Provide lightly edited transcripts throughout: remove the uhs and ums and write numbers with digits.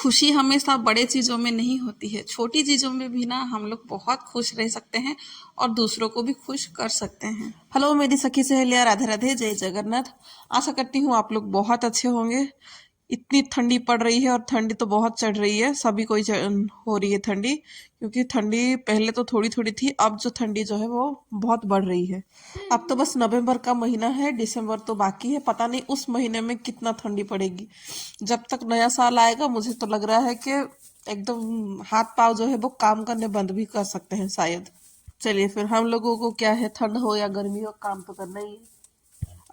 खुशी हमेशा बड़े चीज़ों में नहीं होती है, छोटी चीज़ों में भी ना हम लोग बहुत खुश रह सकते हैं और दूसरों को भी खुश कर सकते हैं। हेलो मेरी सखी सहेलियां, राधे राधे, जय जगन्नाथ। आशा करती हूँ आप लोग बहुत अच्छे होंगे। इतनी ठंडी पड़ रही है और ठंडी तो बहुत चढ़ रही है, सभी को ही हो रही है ठंडी, क्योंकि ठंडी पहले तो थोड़ी थोड़ी थी, अब जो ठंडी जो है वो बहुत बढ़ रही है। अब तो बस नवंबर का महीना है, दिसंबर तो बाकी है, पता नहीं उस महीने में कितना ठंडी पड़ेगी। जब तक नया साल आएगा मुझे तो लग रहा है कि एकदम हाथ पाँव जो है वो काम करने बंद भी कर सकते हैं शायद। चलिए फिर, हम लोगों को क्या है, ठंड हो या गर्मी हो, काम तो करना ही है।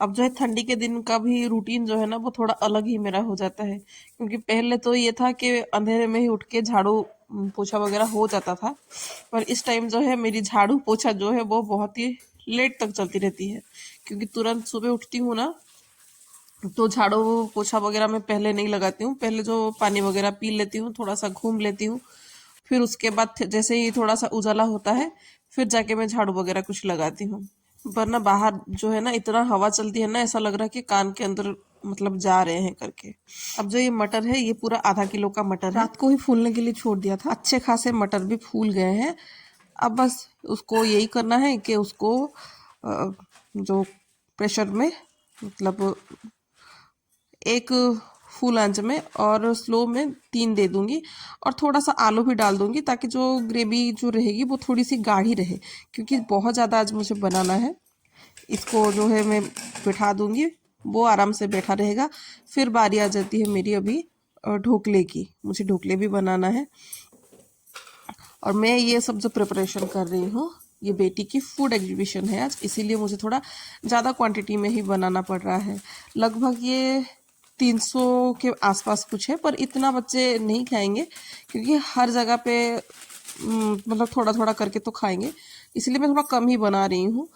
अब जो है ठंडी के दिन का भी रूटीन जो है ना वो थोड़ा अलग ही मेरा हो जाता है, क्योंकि पहले तो ये था कि अंधेरे में ही उठ के झाड़ू पोछा वगैरह हो जाता था। पर इस टाइम जो है मेरी झाड़ू पोछा जो है वो बहुत ही लेट तक चलती रहती है, क्योंकि तुरंत सुबह उठती हूँ ना, तो झाड़ू पोछा वगैरह मैं पहले नहीं लगाती हूँ। पहले जो पानी वगैरह पी लेती हूँ, थोड़ा सा घूम लेती हूँ, फिर उसके बाद जैसे ही थोड़ा सा उजाला होता है फिर जाके मैं झाड़ू वगैरह कुछ लगाती हूँ। वरना बाहर जो है ना इतना हवा चलती है ना, ऐसा लग रहा है कि कान के अंदर मतलब जा रहे हैं करके। अब जो ये मटर है ये पूरा आधा किलो का मटर है, रात को ही फूलने के लिए छोड़ दिया था, अच्छे खासे मटर भी फूल गए हैं। अब बस उसको यही करना है कि उसको जो प्रेशर में मतलब एक फुल आंच में और स्लो में 3 दे दूंगी, और थोड़ा सा आलू भी डाल दूंगी ताकि जो ग्रेवी जो रहेगी वो थोड़ी सी गाढ़ी रहे, क्योंकि बहुत ज़्यादा आज मुझे बनाना है। इसको जो है मैं बैठा दूंगी, वो आराम से बैठा रहेगा। फिर बारी आ जाती है मेरी अभी ढोकले की, मुझे ढोकले भी बनाना है। और मैं ये सब जो प्रिपरेशन कर रही हूँ, ये बेटी की फूड एग्जीबिशन है आज, इसीलिए मुझे थोड़ा ज़्यादा क्वांटिटी में ही बनाना पड़ रहा है। लगभग ये 300 के आसपास कुछ है, पर इतना बच्चे नहीं खाएंगे, क्योंकि हर जगह पे मतलब थोड़ा थोड़ा करके तो खाएंगे, इसलिए मैं थोड़ा कम ही बना रही हूँ।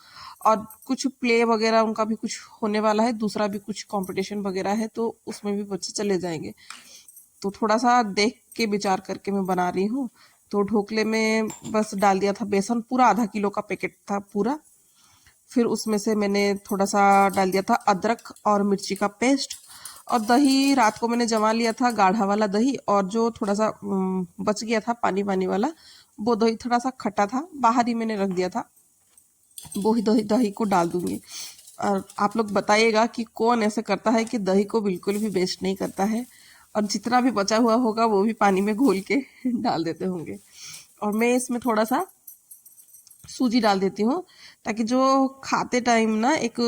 और कुछ प्ले वगैरह उनका भी कुछ होने वाला है, दूसरा भी कुछ कंपटीशन वगैरह है, तो उसमें भी बच्चे चले जाएंगे। तो थोड़ा सा देख के विचार करके मैं बना रही हूँ। तो ढोकले में बस डाल दिया था बेसन, पूरा आधा किलो का पैकेट था पूरा। फिर उसमें से मैंने थोड़ा सा डाल दिया था अदरक और मिर्ची का पेस्ट, और दही रात को मैंने जमा लिया था, गाढ़ा वाला दही, और जो थोड़ा सा बच गया था पानी पानी वाला, वो दही थोड़ा सा खट्टा था, बाहर ही मैंने रख दिया था, वो ही दही दही को डाल दूंगी। और आप लोग बताइएगा कि कौन ऐसे करता है कि दही को बिल्कुल भी वेस्ट नहीं करता है, और जितना भी बचा हुआ होगा वो भी पानी में घोल के डाल देते होंगे। और मैं इसमें थोड़ा सा सूजी डाल देती हूँ, ताकि जो खाते टाइम ना एक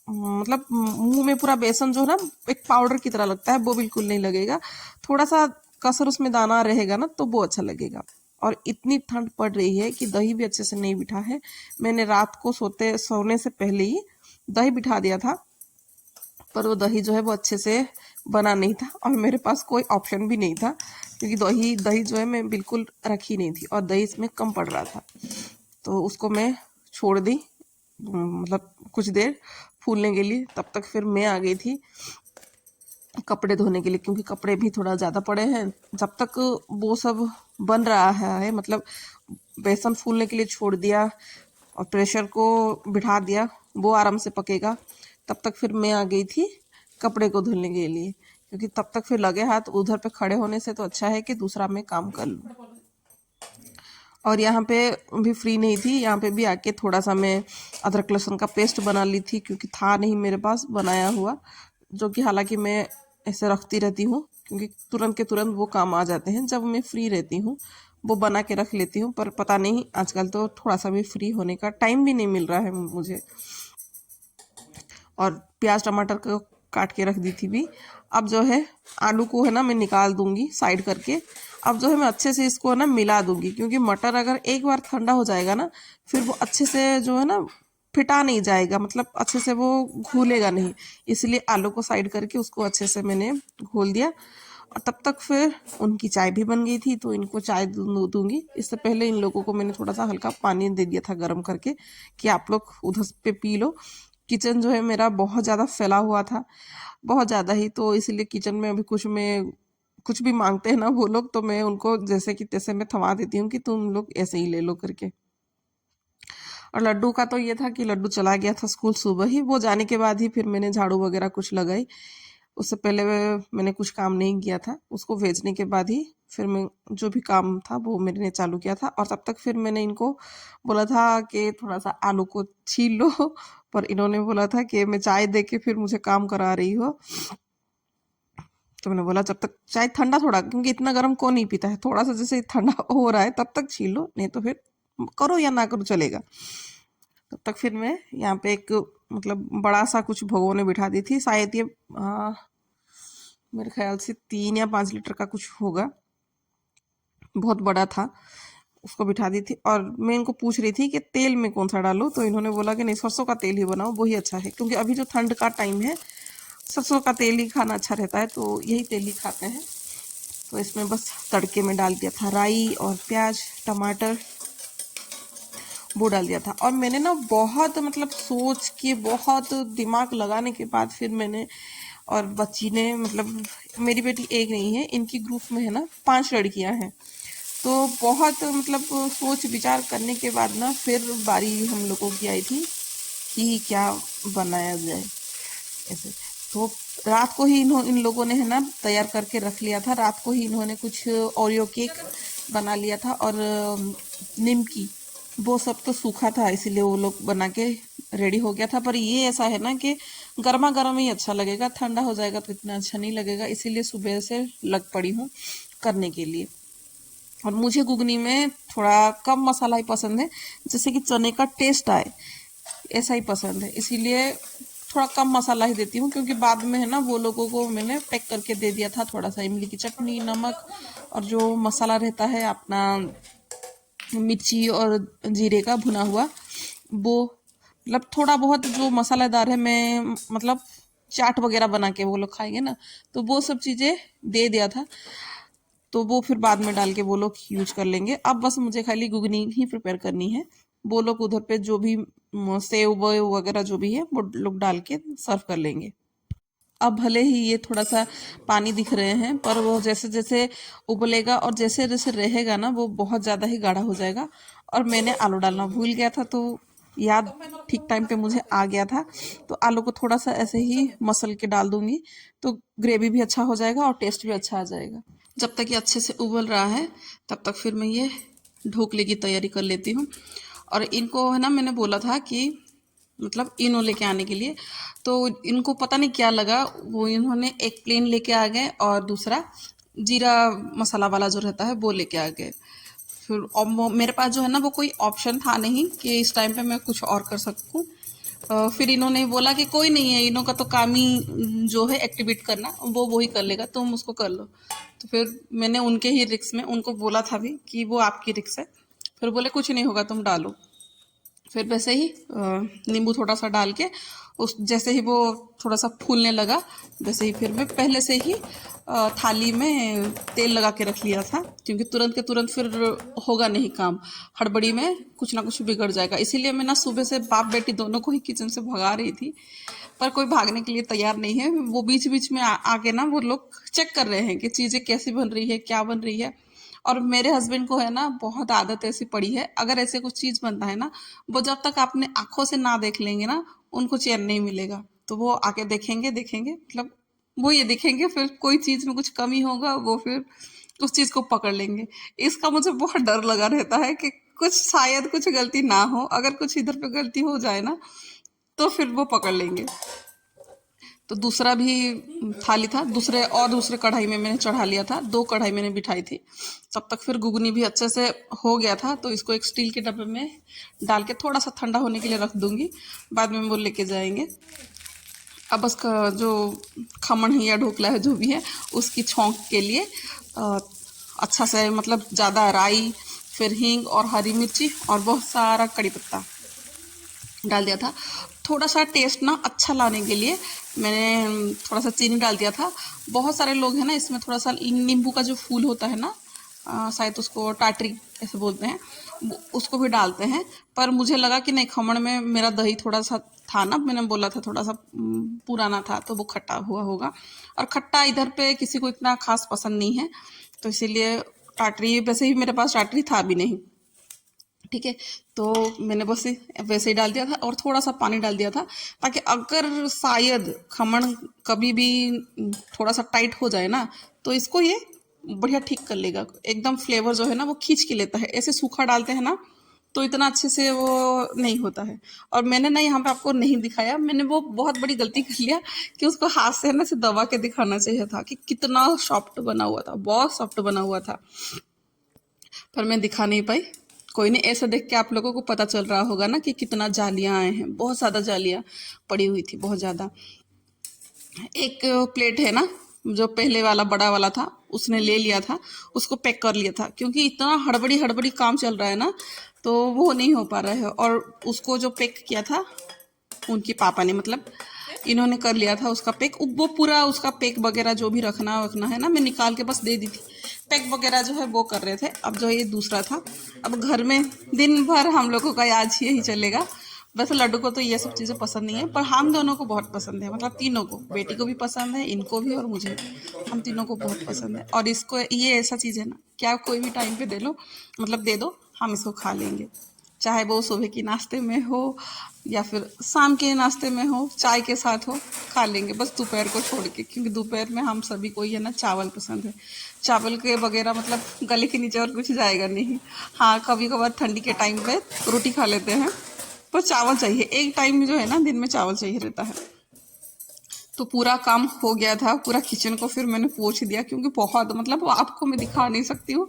मतलब मुंह में पूरा बेसन जो है ना एक पाउडर की तरह लगता है, वो बिल्कुल नहीं लगेगा। थोड़ा सा कसर उसमें दाना रहेगा ना तो वो अच्छा लगेगा। और इतनी ठंड पड़ रही है कि दही भी अच्छे से नहीं बिठा है। मैंने रात को सोने से पहले ही दही बिठा दिया था, पर वो दही जो है वो अच्छे से बना नहीं था, और मेरे पास कोई ऑप्शन भी नहीं था, क्योंकि दही दही जो है मैं बिल्कुल रखी नहीं थी और दही इसमें कम पड़ रहा था। तो उसको मैं छोड़ दी मतलब कुछ देर फूलने के लिए। तब तक फिर मैं आ गई थी कपड़े धोने के लिए, क्योंकि कपड़े भी थोड़ा ज़्यादा पड़े हैं। जब तक वो सब बन रहा है मतलब बेसन फूलने के लिए छोड़ दिया और प्रेशर को बिठा दिया, वो आराम से पकेगा, तब तक फिर मैं आ गई थी कपड़े को धुलने के लिए, क्योंकि तब तक फिर लगे हाथ उधर पे खड़े होने से तो अच्छा है कि दूसरा मैं काम कर लूँ। और यहाँ पे भी फ्री नहीं थी, यहाँ पे भी आके थोड़ा सा मैं अदरक लहसुन का पेस्ट बना ली थी, क्योंकि था नहीं मेरे पास बनाया हुआ, जो कि हालांकि मैं ऐसे रखती रहती हूँ, क्योंकि तुरंत के तुरंत वो काम आ जाते हैं जब मैं फ्री रहती हूँ, वो बना के रख लेती हूँ। पर पता नहीं आजकल तो थोड़ा सा भी फ्री होने का टाइम भी नहीं मिल रहा है मुझे। और प्याज टमाटर को काट के रख दी थी भी। अब जो है आलू को है ना मैं निकाल दूंगी साइड करके। अब जो है मैं अच्छे से इसको है ना मिला दूंगी, क्योंकि मटर अगर एक बार ठंडा हो जाएगा ना फिर वो अच्छे से जो है ना फिटा नहीं जाएगा, मतलब अच्छे से वो घुलेगा नहीं। इसलिए आलू को साइड करके उसको अच्छे से मैंने घोल दिया। और तब तक फिर उनकी चाय भी बन गई थी, तो इनको चाय दूंगी। इससे पहले इन लोगों को मैंने थोड़ा सा हल्का पानी दे दिया था गर्म करके, कि आप लोग उधर पे पी लो। किचन जो है मेरा बहुत ज़्यादा फैला हुआ था, बहुत ज़्यादा ही, तो इसीलिए किचन में अभी कुछ भी मांगते हैं ना वो लोग, तो मैं उनको जैसे कि तैसे मैं थमा देती हूँ कि तुम लोग ऐसे ही ले लो करके। और लड्डू का तो ये था कि लड्डू चला गया था स्कूल सुबह ही, वो जाने के बाद ही फिर मैंने झाड़ू वगैरह कुछ लगाई। उससे पहले मैंने कुछ काम नहीं किया था। उसको भेजने के बाद ही फिर मैं जो भी काम था वो मैंने चालू किया था। और तब तक फिर मैंने इनको बोला था कि थोड़ा सा आलू को छील लो, पर इन्होंने बोला था कि मैं चाय दे के फिर मुझे काम करा रही हो। तो मैंने बोला जब तक चाय ठंडा थोड़ा, क्योंकि इतना गर्म कौन नहीं पीता है, थोड़ा सा जैसे ठंडा हो रहा है तब तक छील लो, नहीं तो फिर करो या ना करो चलेगा। तब तक फिर मैं यहाँ पे एक मतलब बड़ा सा कुछ भगोने बिठा दी थी, शायद ये मेरे ख्याल से 3 या 5 लीटर का कुछ होगा, बहुत बड़ा था। उसको बिठा दी थी और मैं इनको पूछ रही थी कि तेल में कौन सा डालूं, तो इन्होंने बोला कि नहीं सरसों का तेल ही बनाओ, वही अच्छा है, क्योंकि अभी जो ठंड का टाइम है सरसों का तेल ही खाना अच्छा रहता है, तो यही तेल ही खाते हैं। तो इसमें बस तड़के में डाल दिया था राई और प्याज टमाटर, वो डाल दिया था। और मैंने ना बहुत मतलब सोच के बहुत दिमाग लगाने के बाद फिर मैंने, और बच्ची ने मतलब मेरी बेटी एक नहीं है, इनकी ग्रुप में है ना 5 लड़कियां हैं, तो बहुत मतलब सोच विचार करने के बाद ना फिर बारी हम लोगों की आई थी कि क्या बनाया जाए ऐसे। तो रात को ही इन लोगों ने है ना तैयार करके रख लिया था। रात को ही इन्होंने कुछ ओरियो केक बना लिया था और निमकी, वो सब तो सूखा था इसीलिए वो लोग बना के रेडी हो गया था। पर ये ऐसा है ना कि गर्मा गर्म ही अच्छा लगेगा, ठंडा हो जाएगा तो इतना अच्छा नहीं लगेगा, इसीलिए सुबह से लग पड़ी हूँ करने के लिए। और मुझे घुगनी में थोड़ा कम मसाला ही पसंद है, जैसे कि चने का टेस्ट आए ऐसा ही पसंद है, इसीलिए थोड़ा कम मसाला ही देती हूँ। क्योंकि बाद में है ना वो लोगों को मैंने पैक करके दे दिया था थोड़ा सा इमली की चटनी, नमक और जो मसाला रहता है अपना मिर्ची और जीरे का भुना हुआ, वो मतलब थोड़ा बहुत जो मसालेदार है, मैं मतलब चाट वगैरह बना के वो लोग खाएंगे ना, तो वो सब चीज़ें दे दिया था। तो वो फिर बाद में डाल के वो लोग यूज कर लेंगे। अब बस मुझे खाली घुगनी ही प्रिपेयर करनी है। वो लोग उधर पे जो भी सेव वेव वगैरह जो भी है वो लोग डाल के सर्व कर लेंगे। अब भले ही ये थोड़ा सा पानी दिख रहे हैं, पर वो जैसे जैसे उबलेगा और जैसे जैसे रहेगा ना वो बहुत ज़्यादा ही गाढ़ा हो जाएगा। और मैंने आलू डालना भूल गया था, तो याद ठीक टाइम पे मुझे आ गया था। तो आलू को थोड़ा सा ऐसे ही मसल के डाल दूंगी, तो ग्रेवी भी अच्छा हो जाएगा और टेस्ट भी अच्छा आ जाएगा। जब तक ये अच्छे से उबल रहा है तब तक फिर मैं ये ढोकले की तैयारी कर लेती हूँ। और इनको है ना मैंने बोला था कि मतलब इनो लेके आने के लिए, तो इनको पता नहीं क्या लगा, वो इन्होंने एक प्लेन लेके आ गए और दूसरा जीरा मसाला वाला जो रहता है वो लेके आ गए। फिर और मेरे पास जो है ना वो कोई ऑप्शन था नहीं कि इस टाइम पे मैं कुछ और कर सकूं। फिर इन्होंने बोला कि कोई नहीं है, इन्हों का तो काम ही जो है एक्टिवेट करना, वो वही कर लेगा, तुम उसको कर लो। तो फिर मैंने उनके ही रिक्स में उनको बोला था भी कि वो आपकी रिक्स है। फिर बोले कुछ नहीं होगा तुम डालो। फिर वैसे ही नींबू थोड़ा सा डाल के उस जैसे ही वो थोड़ा सा फूलने लगा, वैसे ही फिर मैं पहले से ही थाली में तेल लगा के रख लिया था, क्योंकि तुरंत के तुरंत फिर होगा नहीं काम, हड़बड़ी में कुछ ना कुछ बिगड़ जाएगा। इसीलिए मैं ना सुबह से बाप बेटी दोनों को ही किचन से भगा रही थी, पर कोई भागने के लिए तैयार नहीं है। वो बीच बीच में आके ना वो लोग चेक कर रहे हैं कि चीज़ें कैसी बन रही है, क्या बन रही है। और मेरे हस्बैंड को है ना बहुत आदत ऐसी पड़ी है, अगर ऐसे कुछ चीज़ बनता है ना, वो जब तक अपने आंखों से ना देख लेंगे ना उनको चैन नहीं मिलेगा। तो वो आके देखेंगे देखेंगे मतलब वो ये देखेंगे, फिर कोई चीज़ में कुछ कमी होगा वो फिर उस चीज़ को पकड़ लेंगे। इसका मुझे बहुत डर लगा रहता है कि कुछ शायद कुछ गलती ना हो, अगर कुछ इधर पे गलती हो जाए ना तो फिर वो पकड़ लेंगे। तो दूसरा भी थाली था, दूसरे कढ़ाई में मैंने चढ़ा लिया था, 2 कढ़ाई मैंने बिठाई थी। तब तक फिर घुगनी भी अच्छे से हो गया था, तो इसको एक स्टील के डब्बे में डाल के थोड़ा सा ठंडा होने के लिए रख दूंगी, बाद में वो लेके जाएंगे। अब बस जो खमण है या ढोकला है जो भी है उसकी छौंक के लिए अच्छा से मतलब ज़्यादा राई, फिर हींग और हरी मिर्ची और बहुत सारा कड़ी पत्ता डाल दिया था। थोड़ा सा टेस्ट ना अच्छा लाने के लिए मैंने थोड़ा सा चीनी डाल दिया था। बहुत सारे लोग हैं ना इसमें थोड़ा सा नींबू का जो फूल होता है ना, शायद उसको टाटरी ऐसे बोलते हैं, उसको भी डालते हैं। पर मुझे लगा कि नहीं, खमण में मेरा दही थोड़ा सा था ना, मैंने बोला था थोड़ा सा पुराना था तो वो खट्टा हुआ होगा, और खट्टा इधर पे किसी को इतना खास पसंद नहीं है, तो इसीलिए टाटरी, वैसे ही मेरे पास टाटरी था भी नहीं, ठीक है। तो मैंने बस वैसे ही डाल दिया था और थोड़ा सा पानी डाल दिया था, ताकि अगर शायद खमण कभी भी थोड़ा सा टाइट हो जाए ना, तो इसको ये बढ़िया ठीक कर लेगा। एकदम फ्लेवर जो है ना वो खींच के लेता है। ऐसे सूखा डालते हैं ना तो इतना अच्छे से वो नहीं होता है। और मैंने ना यहाँ पे आपको नहीं दिखाया, मैंने वो बहुत बड़ी गलती कर लिया कि उसको हाथ से ना से दबा के दिखाना चाहिए था कि कितना सॉफ्ट बना हुआ था, बहुत सॉफ्ट बना हुआ था, पर मैं दिखा नहीं पाई। कोई नहीं, ऐसा देख के आप लोगों को पता चल रहा होगा ना कि कितना जालियां आए हैं। बहुत ज़्यादा जालियां पड़ी हुई थी, बहुत ज़्यादा। एक प्लेट है ना जो पहले वाला बड़ा वाला था, उसने ले लिया था, उसको पैक कर लिया था, क्योंकि इतना हड़बड़ी हड़बड़ी काम चल रहा है ना, तो वो नहीं हो पा रहा है। और उसको जो पैक किया था उनके पापा ने, मतलब इन्होंने कर लिया था उसका पैक। वो पूरा उसका पैक वगैरह जो भी रखना वखना है ना, मैं निकाल के बस दे दी थी। पैक वगैरह जो है वो कर रहे थे। अब जो ये दूसरा था, अब घर में दिन भर हम लोगों का आज यही चलेगा। वैसे लड्डू को तो ये सब चीज़ें पसंद नहीं है, पर हम दोनों को बहुत पसंद है, मतलब तीनों को, बेटी को भी पसंद है, इनको भी और मुझे भी। हम तीनों को बहुत पसंद है। और इसको ये ऐसा चीज़ है ना, क्या कोई भी टाइम पे दे लो, मतलब दे दो, हम इसको खा लेंगे। चाहे वो सुबह के नाश्ते में हो या फिर शाम के नाश्ते में हो, चाय के साथ हो, खा लेंगे, बस दोपहर को छोड़ के। क्योंकि दोपहर में हम सभी को ये ना चावल पसंद है। चावल के वगैरह मतलब गले के नीचे और कुछ जाएगा नहीं। हाँ, कभी कभार ठंडी के टाइम पे रोटी खा लेते हैं, पर चावल चाहिए। एक टाइम जो है ना दिन में चावल चाहिए रहता है। तो पूरा काम हो गया था, पूरा किचन को फिर मैंने पोंछ दिया, क्योंकि बहुत, मतलब आपको मैं दिखा नहीं सकती हूँ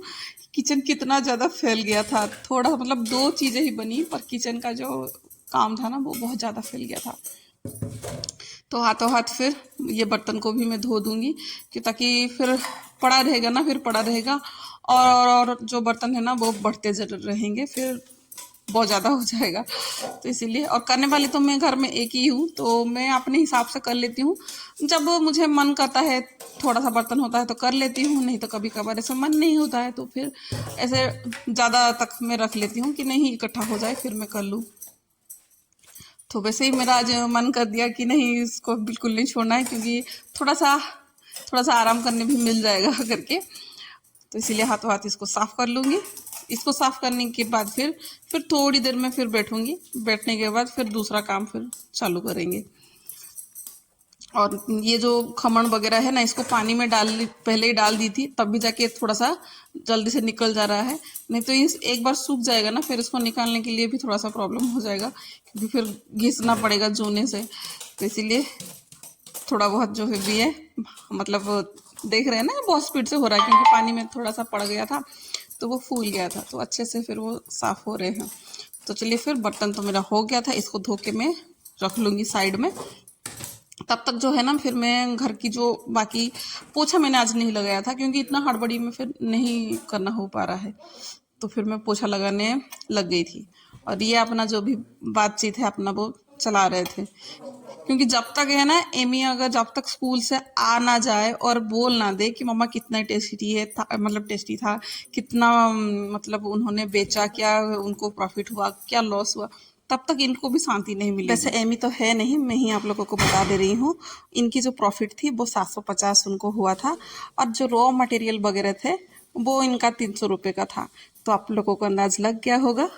किचन कितना ज़्यादा फैल गया था। थोड़ा मतलब दो चीज़ें ही बनी, पर किचन का जो काम था ना वो बहुत ज़्यादा फैल गया था। तो हाथों हाथ फिर ये बर्तन को भी मैं धो दूंगी, कि ताकि फिर पड़ा रहेगा ना, फिर पड़ा रहेगा और जो बर्तन है ना वो बढ़ते रहेंगे, फिर बहुत ज़्यादा हो जाएगा। तो इसीलिए, और करने वाली तो मैं घर में एक ही हूँ, तो मैं अपने हिसाब से कर लेती हूँ। जब मुझे मन करता है, थोड़ा सा बर्तन होता है तो कर लेती हूँ, नहीं तो कभी कभार ऐसे मन नहीं होता है तो फिर ऐसे ज़्यादा तक मैं रख लेती हूँ कि नहीं इकट्ठा हो जाए, फिर मैं कर लूँ। तो वैसे ही मेरा आज मन कर दिया कि नहीं, इसको बिल्कुल नहीं छोड़ना है, क्योंकि थोड़ा सा आराम करने भी मिल जाएगा करके। तो इसीलिए हाथों हाथ इसको साफ़ कर लूँगी। इसको साफ़ करने के बाद फिर थोड़ी देर में फिर बैठूँगी। बैठने के बाद फिर दूसरा काम फिर चालू करेंगे। और ये जो खमण वगैरह है ना, इसको पानी में पहले ही डाल दी थी, तब भी जाके थोड़ा सा जल्दी से निकल जा रहा है। नहीं तो ये एक बार सूख जाएगा ना, फिर इसको निकालने के लिए भी थोड़ा सा प्रॉब्लम हो जाएगा, क्योंकि फिर घिसना पड़ेगा जूने से। तो इसीलिए थोड़ा बहुत जो है भी है, मतलब देख रहे हैं ना बहुत स्पीड से हो रहा है, क्योंकि पानी में थोड़ा सा पड़ गया था तो वो फूल गया था, तो अच्छे से फिर वो साफ़ हो रहे हैं। तो चलिए, फिर बर्तन तो मेरा हो गया था, इसको धो के मैं रख लूँगी साइड में। तब तक जो है ना, फिर मैं घर की जो बाकी, पोछा मैंने आज नहीं लगाया था, क्योंकि इतना हड़बड़ी में फिर नहीं करना हो पा रहा है, तो फिर मैं पोछा लगाने लग गई थी। और ये अपना जो भी बातचीत है अपना वो चला रहे थे, क्योंकि जब तक है ना एमी, अगर जब तक स्कूल से आ ना जाए और बोल ना दे कि मम्मा कितना टेस्टी है था, मतलब टेस्टी था, कितना मतलब उन्होंने बेचा, क्या उनको प्रॉफिट हुआ, क्या लॉस हुआ, तब तक इनको भी शांति नहीं मिली। वैसे एमी तो है नहीं, मैं ही आप लोगों को बता दे रही हूँ। इनकी जो प्रॉफिट थी वो 750 उनको हुआ था, और जो रॉ मटेरियल वगैरह थे वो इनका 300 रुपये का था। तो आप लोगों को अंदाज लग गया होगा